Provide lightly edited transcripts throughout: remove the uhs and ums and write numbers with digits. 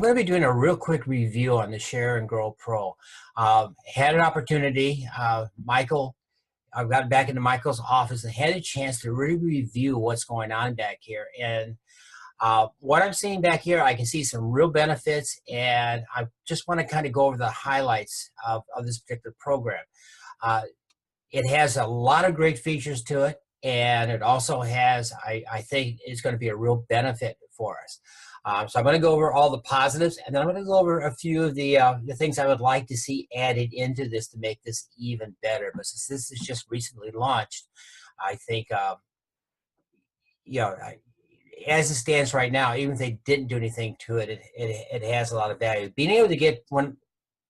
I'm going to be doing a real quick review on the Share and Grow Pro. Had an opportunity, Michael, I've gotten back into Michael's office and had a chance to really review what's going on back here. And what I'm seeing back here, I can see some real benefits, and I just want to kind of go over the highlights of this particular program. It has a lot of great features to it, and it also has, I think it's going to be a real benefit for us. So I'm going to go over all the positives, and then I'm going to go over a few of the things I would like to see added into this to make this even better. But since this is just recently launched, I think, as it stands right now, even if they didn't do anything to it, it has a lot of value. Being able to get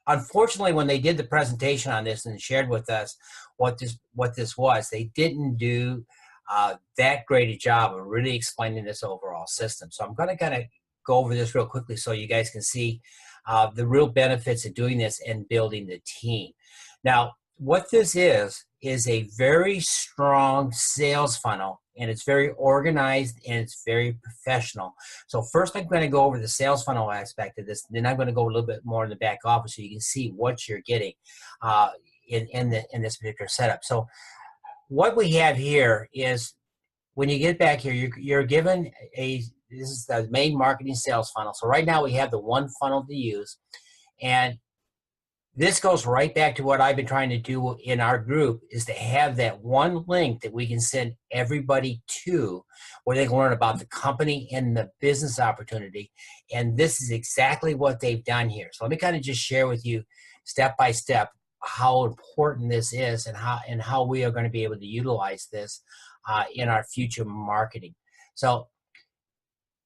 unfortunately, when they did the presentation on this and shared with us what this was, they didn't do that great a job of really explaining this overall system. So I'm going to kind of go over this real quickly so you guys can see the real benefits of doing this and building the team. Now, what this is a very strong sales funnel, and it's very organized and it's very professional. So first I'm going to go over the sales funnel aspect of this, and then I'm going to go a little bit more in the back office so you can see what you're getting in this particular setup. So what we have here is, when you get back here, you're given this is the main marketing sales funnel. So right now we have the one funnel to use, and this goes right back to what I've been trying to do in our group, is to have that one link that we can send everybody to, where they can learn about the company and the business opportunity. And this is exactly what they've done here. So let me kind of just share with you step by step how important this is and how we are going to be able to utilize this in our future marketing. So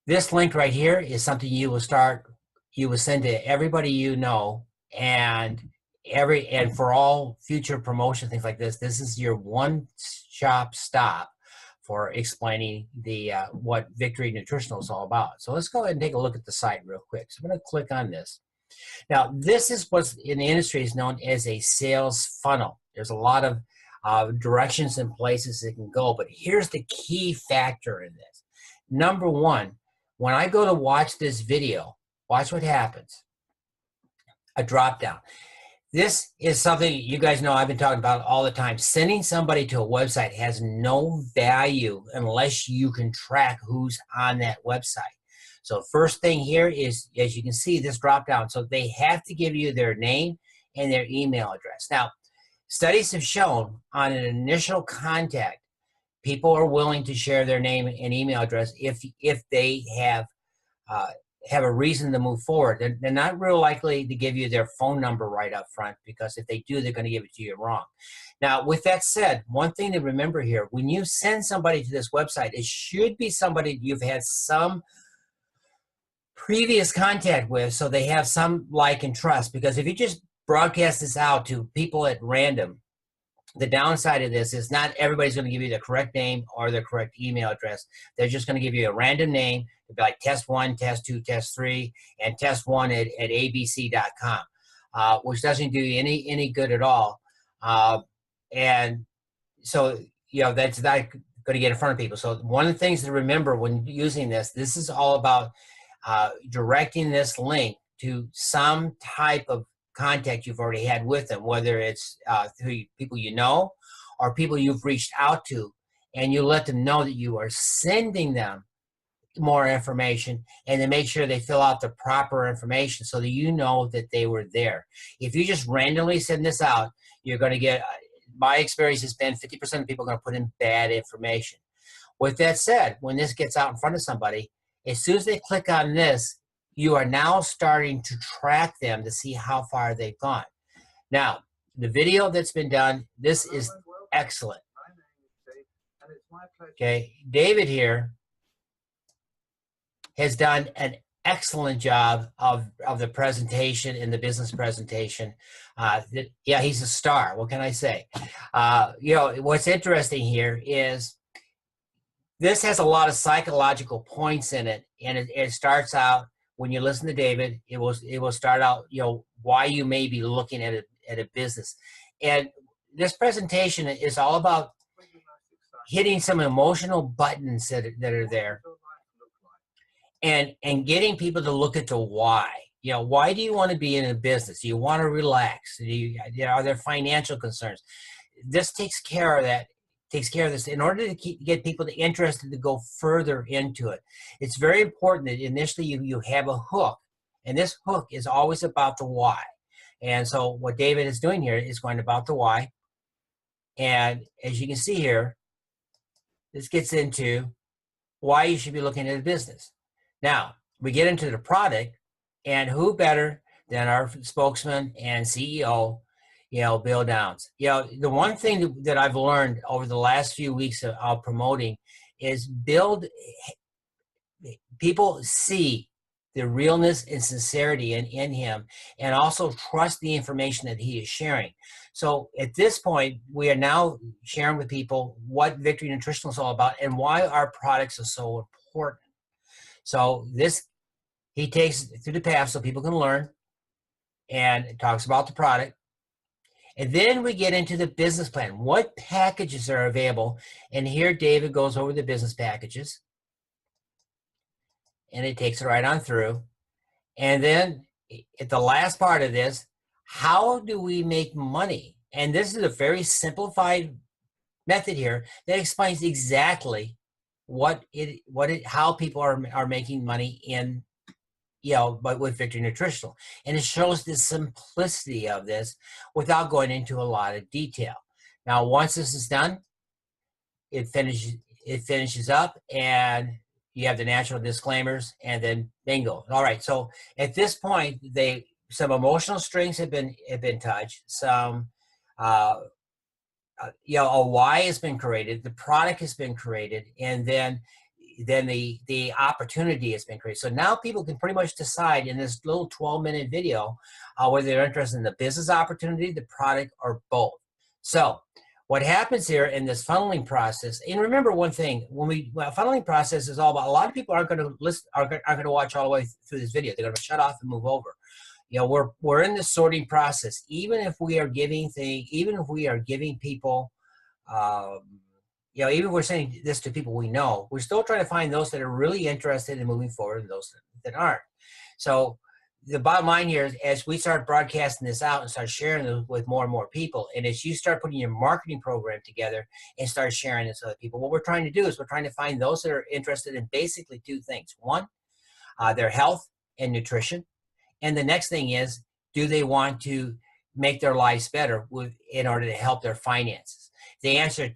this link right here is something you will send to everybody you know, and for all future promotion things like this. This is your one-stop stop for explaining what Victory Nutritional is all about. So let's go ahead and take a look at the site real quick. So I'm going to click on this. Now, this is what's in the industry is known as a sales funnel. There's a lot of directions and places it can go, but here's the key factor in this. Number one, when I go to watch this video, watch what happens. A drop down. This is something you guys know I've been talking about all the time. Sending somebody to a website has no value unless you can track who's on that website. So first thing here is, as you can see, this drop down. So they have to give you their name and their email address. Now, studies have shown on an initial contact, people are willing to share their name and email address if they have a reason to move forward. They're not real likely to give you their phone number right up front, because if they do, they're going to give it to you wrong. Now, with that said, one thing to remember here, when you send somebody to this website, it should be somebody you've had some previous contact with, so they have some like and trust. Because if you just broadcast this out to people at random, the downside of this is not everybody's going to give you the correct name or the correct email address. They're just going to give you a random name. It'll be like test 1, test 2, test 3, and test 1 at abc.com, which doesn't do you any good at all. And so, that's not going to get in front of people. So one of the things to remember when using this is all about directing this link to some type of contact you've already had with them, whether it's through people you know or people you've reached out to, and you let them know that you are sending them more information, and then make sure they fill out the proper information so that you know that they were there. If you just randomly send this out, you're going to get, my experience has been 50% of people are going to put in bad information. With that said, when this gets out in front of somebody, as soon as they click on this, you are now starting to track them to see how far they've gone. Now, the video that's been done, this is excellent. Okay, David here has done an excellent job of the presentation and the business presentation. Yeah, he's a star. What can I say? What's interesting here is this has a lot of psychological points in it, and it starts out, when you listen to David, it will start out, why you may be looking at a business. And this presentation is all about hitting some emotional buttons that are there. and getting people to look at the why. Why do you want to be in a business? Do you want to relax? Are there financial concerns? This takes care of that. Takes care of this in order to get people interested to go further into it. It's very important that initially you have a hook, and this hook is always about the why. And so what David is doing here is going about the why. And as you can see here, this gets into why you should be looking at a business. Now, we get into the product, and who better than our spokesman and CEO, Bill Downs. The one thing that I've learned over the last few weeks of promoting is people see the realness and sincerity in him, and also trust the information that he is sharing. So at this point, we are now sharing with people what Victory Nutritional is all about and why our products are so important. So he takes it through the path so people can learn, and it talks about the product. And then we get into the business plan. What packages are available? And here David goes over the business packages. And it takes it right on through. And then at the last part of this, how do we make money? And this is a very simplified method here that explains exactly how people are making money in, but with Victory Nutritional. And it shows the simplicity of this without going into a lot of detail. Now, once this is done, it finishes up, and you have the natural disclaimers, and then bingo. All right. So at this point, some emotional strings have been touched. Some, a why has been created. The product has been created, and then the opportunity has been created. So now people can pretty much decide in this little 12-minute video whether they're interested in the business opportunity, the product, or both. So what happens here in this funneling process, and remember one thing, funneling process is all about, a lot of people aren't going to listen, aren't going to watch all the way through this video. They're going to shut off and move over. We're in the sorting process. Even if we are giving people, even if we're saying this to people we know, we're still trying to find those that are really interested in moving forward and those that aren't. So the bottom line here is, as we start broadcasting this out and start sharing it with more and more people, and as you start putting your marketing program together and start sharing this with other people, what we're trying to do is we're trying to find those that are interested in basically two things. One, their health and nutrition. And the next thing is, do they want to make their lives better in order to help their finances? They answer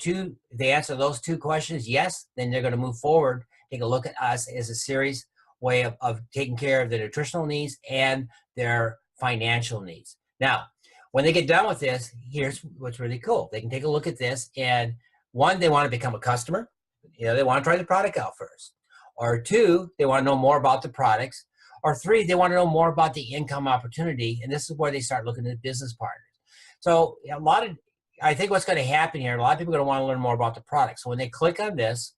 those two questions, yes, then they're going to move forward, take a look at us as a serious way of taking care of their nutritional needs and their financial needs. Now, when they get done with this, here's what's really cool. They can take a look at this, and one, they want to become a customer. They want to try the product out first. Or two, they want to know more about the products. Or three, they want to know more about the income opportunity, and this is where they start looking at business partners. So I think what's going to happen here, a lot of people are going to want to learn more about the products. So when they click on this,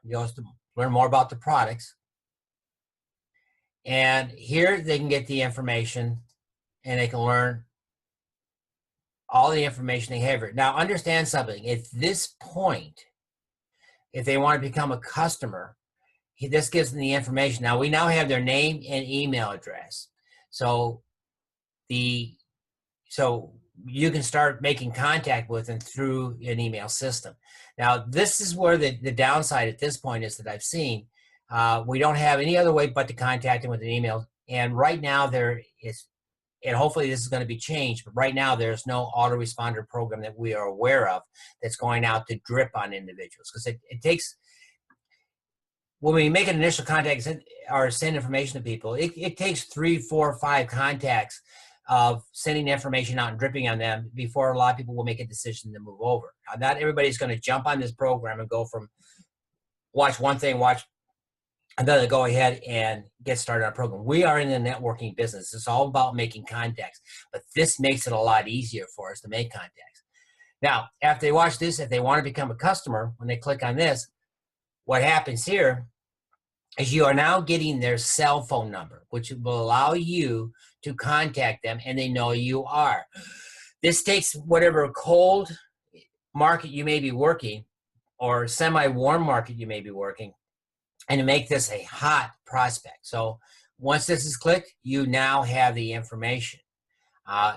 to learn more about the products, and here they can get the information, and they can learn all the information they have here. Now, understand something. At this point, if they want to become a customer, this gives them the information. Now, we now have their name and email address. So you can start making contact with them through an email system. Now, this is where the downside at this point is that I've seen. We don't have any other way but to contact them with an email. And right now there is, and hopefully this is going to be changed, but right now there's no autoresponder program that we are aware of that's going out to drip on individuals. Because it takes, when we make an initial contact or send information to people, it takes 3, 4, 5 contacts of sending information out and dripping on them before a lot of people will make a decision to move over. Now, not everybody's going to jump on this program and go from watch one thing, watch another, go ahead and get started on a program. We are in the networking business. It's all about making contacts, but this makes it a lot easier for us to make contacts. Now, after they watch this, if they want to become a customer, when they click on this, what happens here is you are now getting their cell phone number, which will allow you to contact them, and they know you are. This takes whatever cold market you may be working or semi-warm market you may be working, and to make this a hot prospect. So once this is clicked, you now have the information.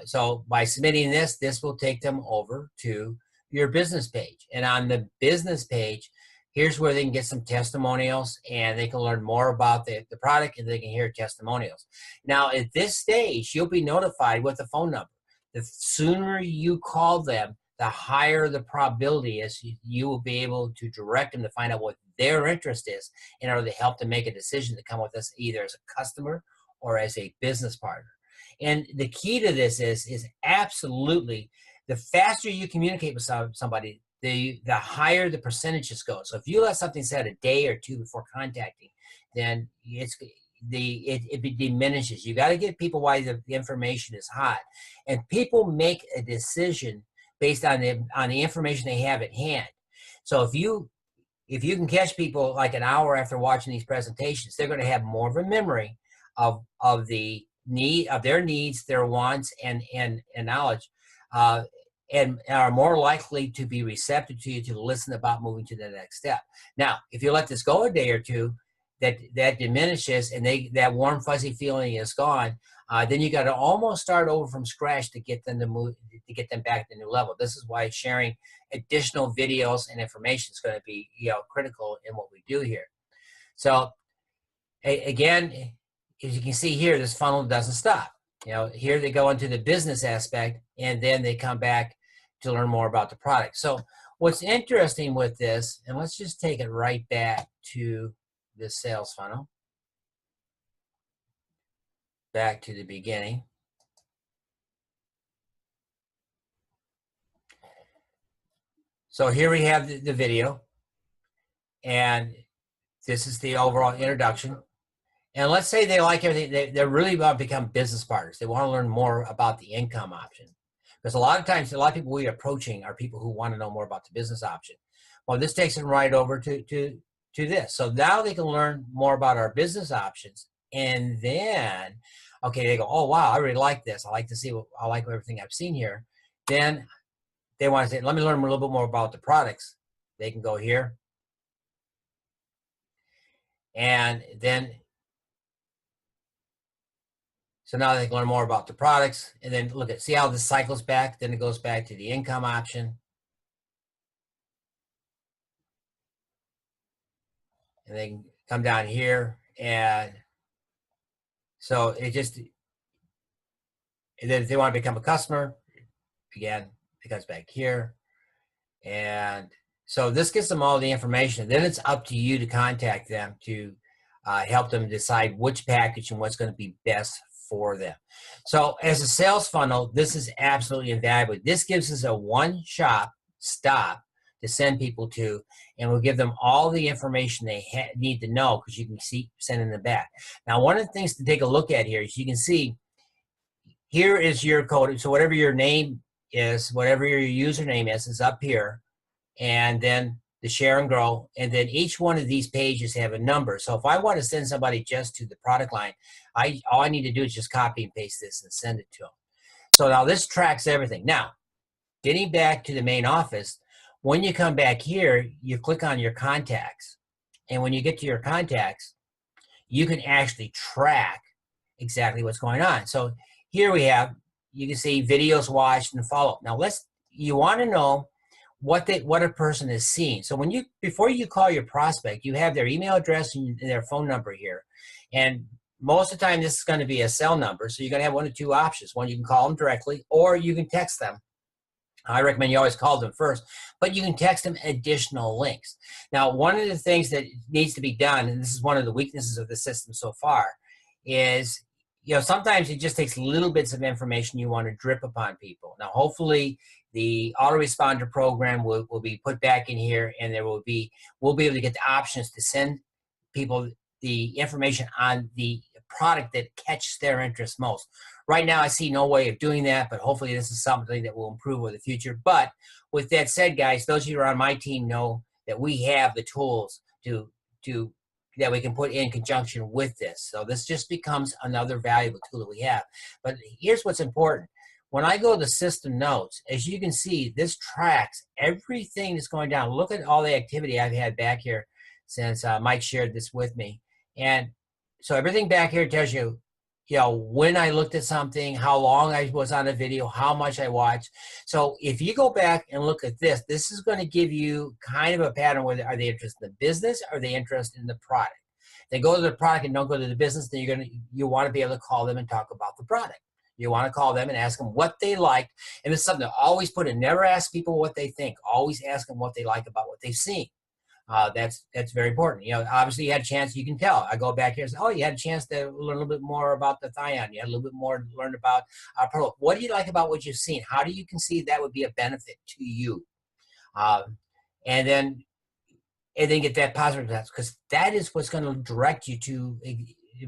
So by submitting this, this will take them over to your business page. And on the business page, here's where they can get some testimonials, and they can learn more about the product, and they can hear testimonials. Now, at this stage, you'll be notified with a phone number. The sooner you call them, the higher the probability is you will be able to direct them to find out what their interest is in order to help them make a decision to come with us either as a customer or as a business partner. And the key to this is absolutely the faster you communicate with somebody, the higher the percentages go. So if you let something set a day or two before contacting, then it diminishes. You got to get people while the information is hot, and people make a decision based on the information they have at hand. So if you can catch people like an hour after watching these presentations, they're going to have more of a memory of their needs, their wants, and knowledge, and are more likely to be receptive to you to listen about moving to the next step. Now, if you let this go a day or two, that diminishes, and that warm fuzzy feeling is gone. Then you got to almost start over from scratch to get them to move, to get them back to the new level. This is why sharing additional videos and information is going to be critical in what we do here. So again, as you can see here, this funnel doesn't stop. Here they go into the business aspect, and then they come back to learn more about the product. So what's interesting with this, and let's just take it right back to this sales funnel, back to the beginning. So here we have the video, and this is the overall introduction. And let's say they like everything. They're really about to become business partners. They want to learn more about the income option. Because a lot of times, a lot of people we're approaching are people who want to know more about the business option. Well, this takes them right over to this. So now they can learn more about our business options. And then, okay, they go, oh, wow, I really like this. I like everything I've seen here. Then they want to say, let me learn a little bit more about the products. They can go here. And then, so now they can learn more about the products, and then see how this cycles back. Then it goes back to the income option. And they can come down here, and so and then if they want to become a customer, again, it comes back here. And so this gives them all the information. Then it's up to you to contact them to help them decide which package and what's going to be best for them. So as a sales funnel, this is absolutely invaluable. This gives us a one-stop to send people to, and we'll give them all the information they need to know, because you can see sending them back. Now, one of the things to take a look at here is you can see here is your code. So whatever your name is, whatever your username is up here, and then the share and grow, and then each one of these pages have a number. So if I want to send somebody just to the product line, all I need to do is just copy and paste this and send it to them. So now this tracks everything. Now, getting back to the main office, when you come back here, you click on your contacts. And when you get to your contacts, you can actually track exactly what's going on. So here you can see videos watched and follow. Now you want to know what a person is seeing. So before you call your prospect, you have their email address and their phone number here. And most of the time, this is going to be a cell number. So you're going to have one of two options. One, you can call them directly, or you can text them. I recommend you always call them first, but you can text them additional links. Now, one of the things that needs to be done, and this is one of the weaknesses of the system so far, is sometimes it just takes little bits of information you want to drip upon people. Now, hopefully, the autoresponder program will be put back in here, and we'll be able to get the options to send people the information on the product that catches their interest most. Right now, I see no way of doing that, but hopefully this is something that will improve in the future. But with that said, guys, those of you who are on my team know that we have the tools that we can put in conjunction with this. So this just becomes another valuable tool that we have. But here's what's important. When I go to system notes, as you can see, this tracks everything that's going down. Look at all the activity I've had back here since Mike shared this with me. And so everything back here tells you, when I looked at something, how long I was on a video, how much I watched. So if you go back and look at this, this is going to give you kind of a pattern where are they interested in the business? Or are they interested in the product? If they go to the product and don't go to the business, then you want to be able to call them and talk about the product. You want to call them and ask them what they liked. And it's something to always put in. Never ask people what they think. Always ask them what they like about what they've seen. That's very important. Obviously you had a chance, you can tell. I go back here and say, oh, you had a chance to learn a little bit more about the Thion. You had a little bit more to learn about Pearl. What do you like about what you've seen? How do you conceive that would be a benefit to you? And then get that positive response, because that is what's going to direct you to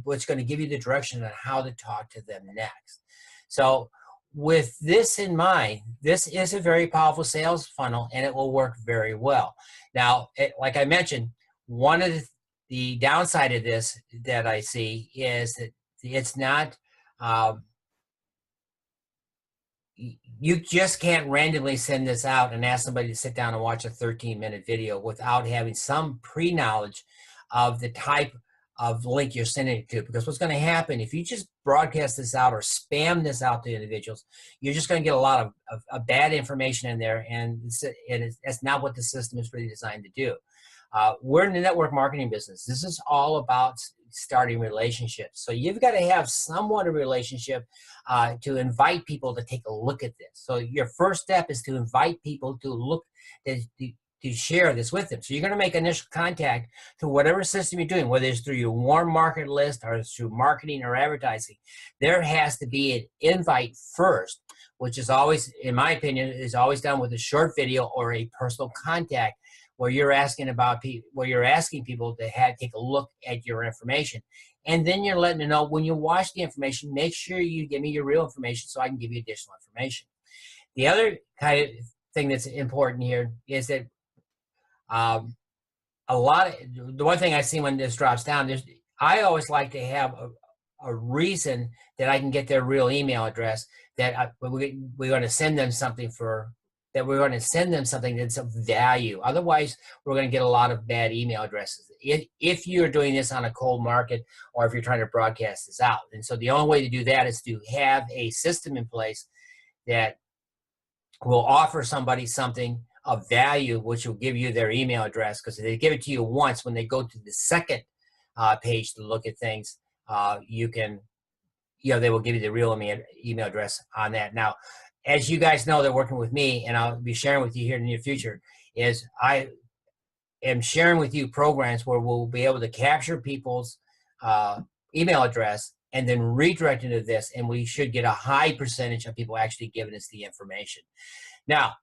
what's going to give you the direction on how to talk to them next. So with this in mind, this is a very powerful sales funnel, and it will work very well. Now, like I mentioned, one of the downside of this that I see is that it's not, you just can't randomly send this out and ask somebody to sit down and watch a 13-minute video without having some pre-knowledge of the type of link you're sending it to. Because what's going to happen if you just broadcast this out or spam this out to individuals, you're just going to get a lot of bad information in there, and that's not what the system is really designed to do. We're in the network marketing business. This is all about starting relationships. So you've got to have somewhat of a relationship to invite people to take a look at this. So your first step is to invite people to look, to share this with them. So you're going to make initial contact through whatever system you're doing, whether it's through your warm market list or it's through marketing or advertising. There has to be an invite first, which is always, in my opinion, is always done with a short video or a personal contact where you're asking people to take a look at your information. And then you're letting them know when you watch the information, make sure you give me your real information so I can give you additional information. The other kind of thing that's important here is that the one thing I see when this drops down, I always like to have a reason that I can get their real email address, that we're going to send them something that's of value. Otherwise, we're going to get a lot of bad email addresses if you're doing this on a cold market or if you're trying to broadcast this out. And so the only way to do that is to have a system in place that will offer somebody something of value, which will give you their email address, because if they give it to you once, when they go to the second page to look at things, they will give you the real email address on that. Now, as you guys know, they're working with me, and I'll be sharing with you here in the near future, is I am sharing with you programs where we'll be able to capture people's email address and then redirect into this, and we should get a high percentage of people actually giving us the information. Now,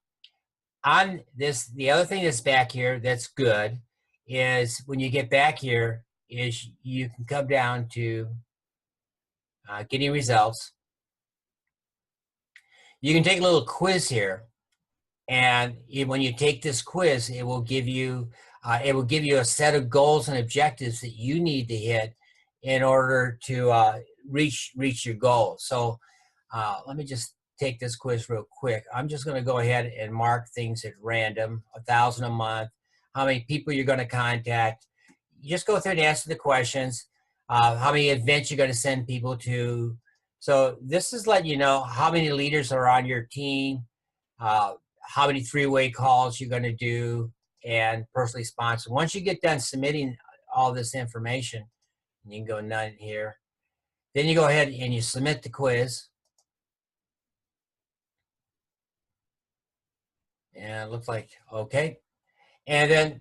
on this, the other thing that's back here that's good is when you get back here is you can come down to getting results. You can take a little quiz here, and when you take this quiz, it will give you a set of goals and objectives that you need to hit in order to reach your goals. So let me just take this quiz real quick. I'm just going to go ahead and mark things at random. 1,000 a month. How many people you're going to contact? You just go through and answer the questions. How many events you're going to send people to. So this is letting you know how many leaders are on your team, how many three-way calls you're going to do, and personally sponsor. Once you get done submitting all this information, you can go none here. Then you go ahead and you submit the quiz. And it looks like, okay. And then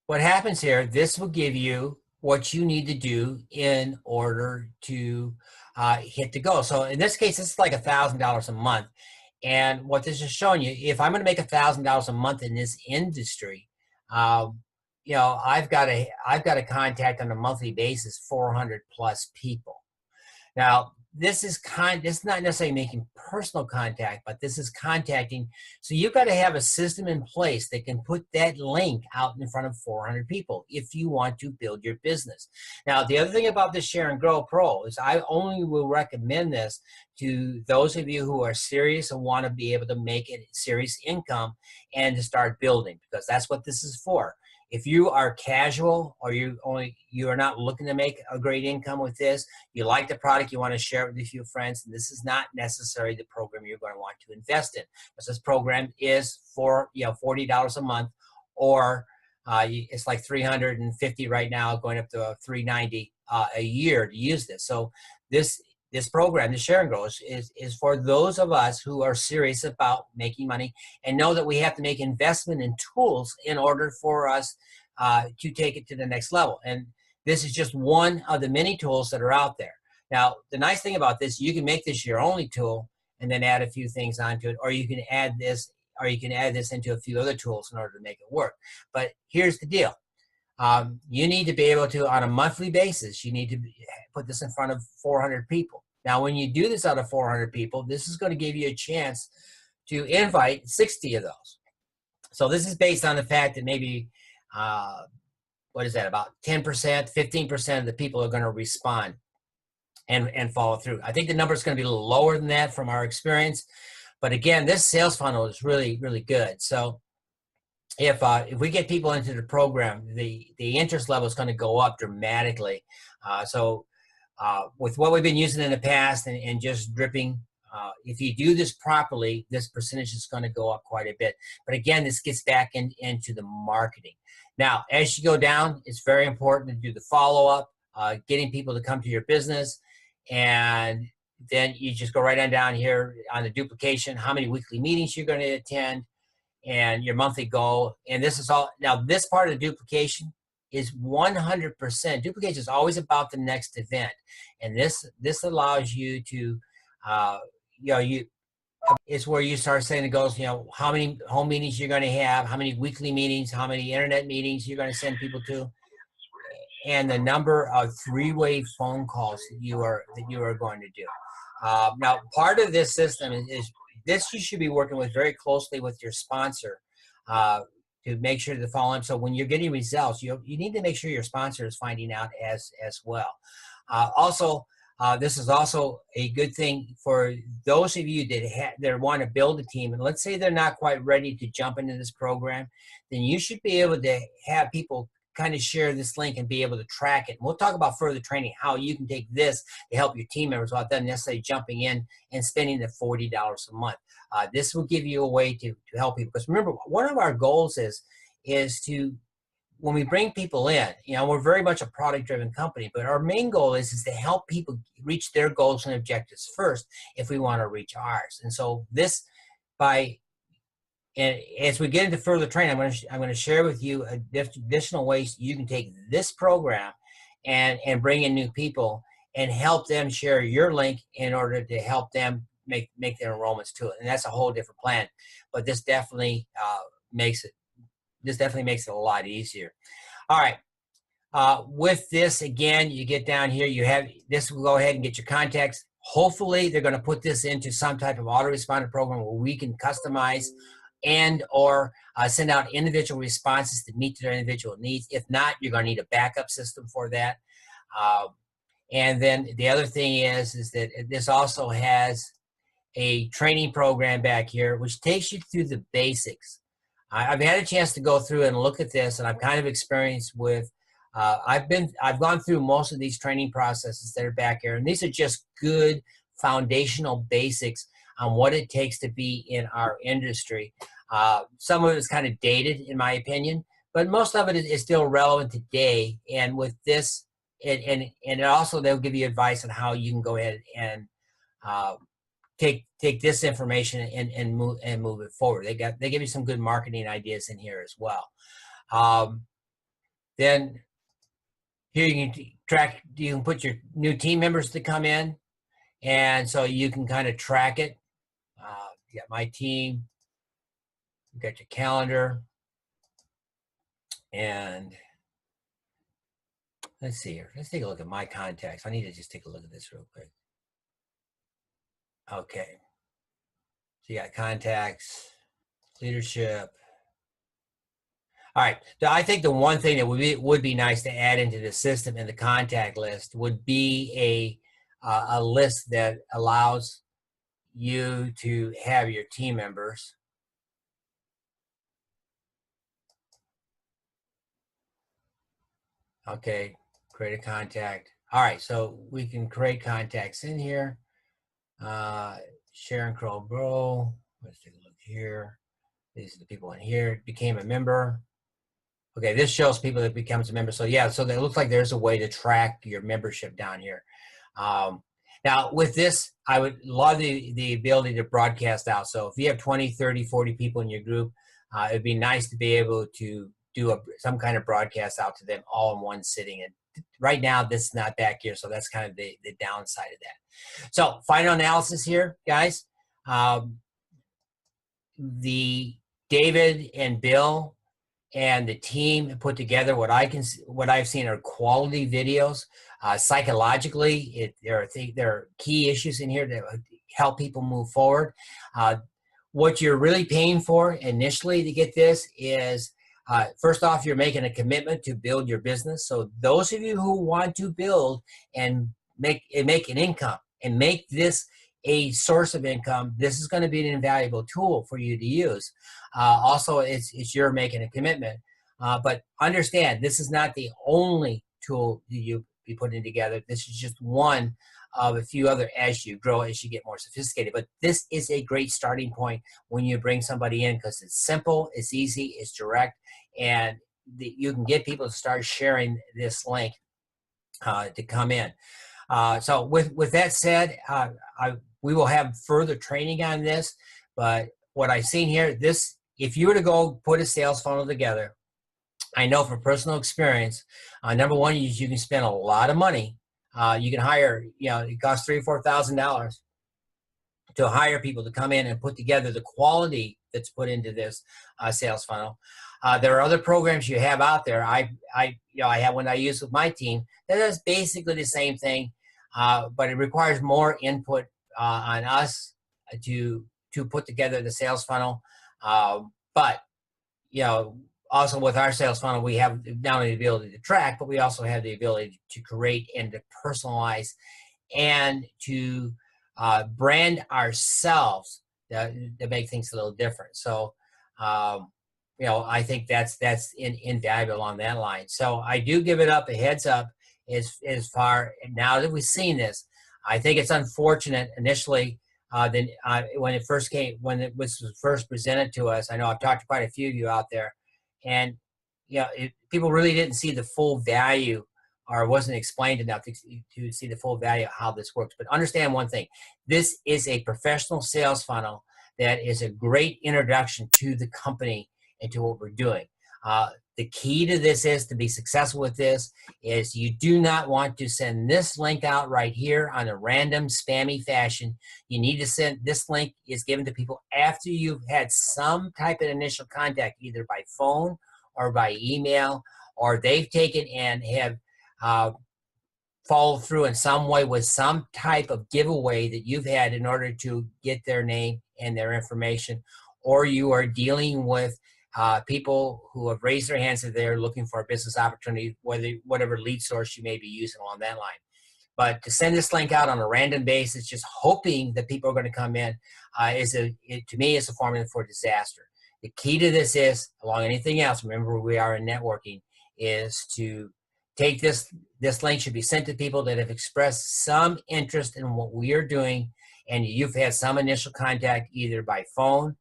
what happens here, this will give you what you need to do in order to hit the goal. So in this case, it's like $1,000 a month. And what this is showing you, if I'm going to make $1,000 a month in this industry, I've got to contact on a monthly basis 400 plus people. Now, this is not necessarily making personal contact, but this is contacting. So you've got to have a system in place that can put that link out in front of 400 people if you want to build your business. Now, the other thing about the Share and Grow Pro is I only will recommend this to those of you who are serious and want to be able to make a serious income and to start building, because that's what this is for. If you are casual or you are not looking to make a great income with this, you like the product, you want to share it with a few friends, and this is not necessarily the program you're going to want to invest in. Because this program is for $40 a month, or it's like $350 right now, going up to $390 a year to use this. So this program, the Share and Grow, is for those of us who are serious about making money and know that we have to make investment in tools in order for us to take it to the next level. And this is just one of the many tools that are out there. Now, the nice thing about this, you can make this your only tool and then add a few things onto it, or you can add this into a few other tools in order to make it work. But here's the deal. You need to be able to, on a monthly basis, you need to put this in front of 400 people. Now, when you do this out of 400 people, this is going to give you a chance to invite 60 of those. So this is based on the fact that maybe, what is that, about 10%, 15% of the people are going to respond and follow through. I think the number is going to be a little lower than that from our experience. But again, this sales funnel is really, really good. So if we get people into the program, the interest level is going to go up dramatically. With what we've been using in the past and just dripping, if you do this properly, this percentage is going to go up quite a bit. But again, this gets back into the marketing. Now, as you go down, it's very important to do the follow-up, getting people to come to your business. And then you just go right on down here on the duplication, how many weekly meetings you're going to attend, and your monthly goal. And this is all, now this part of the duplication is 100%. Duplication is always about the next event. And this allows you to, it's where you start setting the goals, how many home meetings you're going to have, how many weekly meetings, how many internet meetings you're going to send people to, and the number of three-way phone calls that you are going to do. Now, part of this system is this you should be working with very closely with your sponsor to make sure to follow up. So when you're getting results, you need to make sure your sponsor is finding out as well. This is also a good thing for those of you that want to build a team. And let's say they're not quite ready to jump into this program, then you should be able to have people kind of share this link and be able to track it. And we'll talk about further training, how you can take this to help your team members without them necessarily jumping in and spending the $40 a month. This will give you a way to help people. Because remember, one of our goals is to, when we bring people in, we're very much a product-driven company, but our main goal is to help people reach their goals and objectives first if we want to reach ours. And so and as we get into further training, I'm going to share with you additional ways you can take this program and bring in new people and help them share your link in order to help them make their enrollments to it. And that's a whole different plan. But this definitely makes it a lot easier. All right. With this, again, you get down here, you have this, will go ahead and get your contacts. Hopefully, they're going to put this into some type of autoresponder program where we can customize and or send out individual responses to meet their individual needs. If not, you're going to need a backup system for that. And then the other thing is that this also has a training program back here, which takes you through the basics. I've had a chance to go through and look at this, and I've kind of experienced with, I've gone through most of these training processes that are back here, and these are just good foundational basics on what it takes to be in our industry. Some of it is kind of dated, in my opinion, but most of it is still relevant today. And with this, and also they'll give you advice on how you can go ahead and take this information and move it forward. They give you some good marketing ideas in here as well. Then here you can put your new team members to come in, and so you can kind of track it. You got my team, you got your calendar, and let's see here. Let's take a look at my contacts. I need to just take a look at this real quick. Okay. So you got contacts, leadership. All right. So I think the one thing that would be nice to add into the system in the contact list would be a list that allows you to have your team members Okay, create a contact. All right, so we can create contacts in here. Sharon Crow Bro. Let's take a look here. These are the people in here. Became a member. Okay, this shows people that becomes a member. So yeah, so it looks like there's a way to track your membership down here. Now with this, I would love the ability to broadcast out. So if you have 20, 30, 40 people in your group, it'd be nice to be able to do some kind of broadcast out to them all in one sitting. And right now, this is not back here. So that's kind of the downside of that. So final analysis here, guys. The David and Bill and the team put together what I've seen are quality videos. Psychologically, there are key issues in here that help people move forward. What you're really paying for initially to get this is, first off, you're making a commitment to build your business. So those of you who want to build and make an income and make this a source of income, this is going to be an invaluable tool for you to use. Also, it's you're making a commitment. But understand, this is not the only tool that you be putting together. This is just one of a few other as you grow, as you get more sophisticated. But this is a great starting point when you bring somebody in, because it's simple, it's easy, it's direct, and you can get people to start sharing this link to come in. So with that said, we will have further training on this, but what I've seen here, if you were to go put a sales funnel together, I know from personal experience, number one, you can spend a lot of money. You can hire, it costs $3,000 or $4,000 to hire people to come in and put together the quality that's put into this sales funnel. There are other programs you have out there. I have one I use with my team that does basically the same thing, but it requires more input on us to put together the sales funnel. But also with our sales funnel, we have not only the ability to track, but we also have the ability to create and to personalize and to brand ourselves that make things a little different. So, I think that's invaluable on that line. So I do give it up a heads up as far now that we've seen this. I think it's unfortunate initially when it was first presented to us. I know I've talked to quite a few of you out there, and people really didn't see the full value, or it wasn't explained enough to see the full value of how this works. But understand one thing: this is a professional sales funnel that is a great introduction to the company and to what we're doing. The key to this is to be successful with this is you do not want to send this link out right here on a random spammy fashion. You need to send this link is given to people after you've had some type of initial contact, either by phone or by email, or they've taken and have followed through in some way with some type of giveaway that you've had in order to get their name and their information, or you are dealing with people who have raised their hands that they're looking for a business opportunity, whatever lead source you may be using along that line. But to send this link out on a random basis, just hoping that people are going to come in, to me, is a formula for disaster. The key to this is, along anything else, remember we are in networking, is to take this link should be sent to people that have expressed some interest in what we are doing, and you've had some initial contact either by phone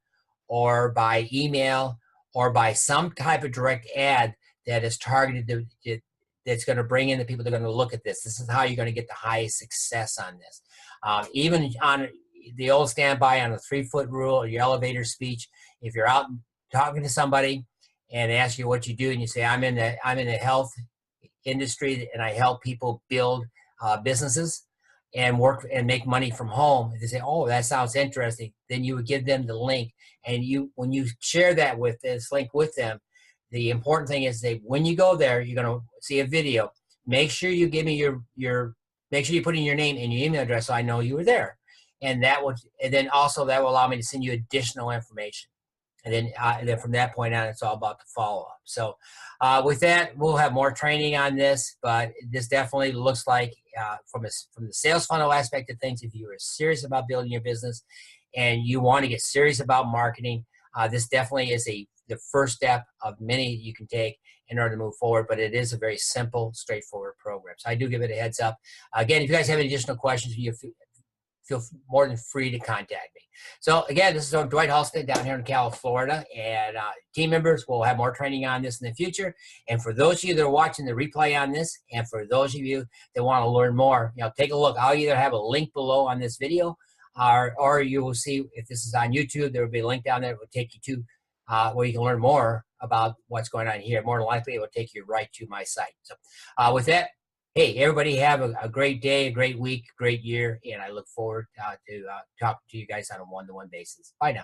or by email or by some type of direct ad that is targeted that's going to bring in the people that are going to look at this. This is how you're going to get the highest success on this. Even on the old standby on a 3-foot rule or your elevator speech, if you're out talking to somebody and they ask you what you do and you say, I'm in the health industry and I help people build businesses and work and make money from home. If they say, oh, that sounds interesting, then you would give them the link. And when you share that with this link with them, the important thing is that when you go there, you're going to see a video. Make sure you give me make sure you put in your name and your email address so I know you were there. And then also that will allow me to send you additional information. And then from that point on, it's all about the follow-up. So with that, we'll have more training on this, but this definitely looks like from the sales funnel aspect of things, if you are serious about building your business and you want to get serious about marketing, this definitely is a the first step of many you can take in order to move forward, but it is a very simple, straightforward program. So I do give it a heads up. Again, if you guys have any additional questions, you feel more than free to contact me. So again, this is Dwight Halstead down here in Cal, Florida, and team members will have more training on this in the future. And for those of you that are watching the replay on this, and for those of you that want to learn more, take a look. I'll either have a link below on this video, or you will see, if this is on YouTube, there will be a link down there that will take you to where you can learn more about what's going on here. More than likely, it will take you right to my site. So with that, hey, everybody have a great day, a great week, great year, and I look forward to talking to you guys on a one-to-one basis. Bye now.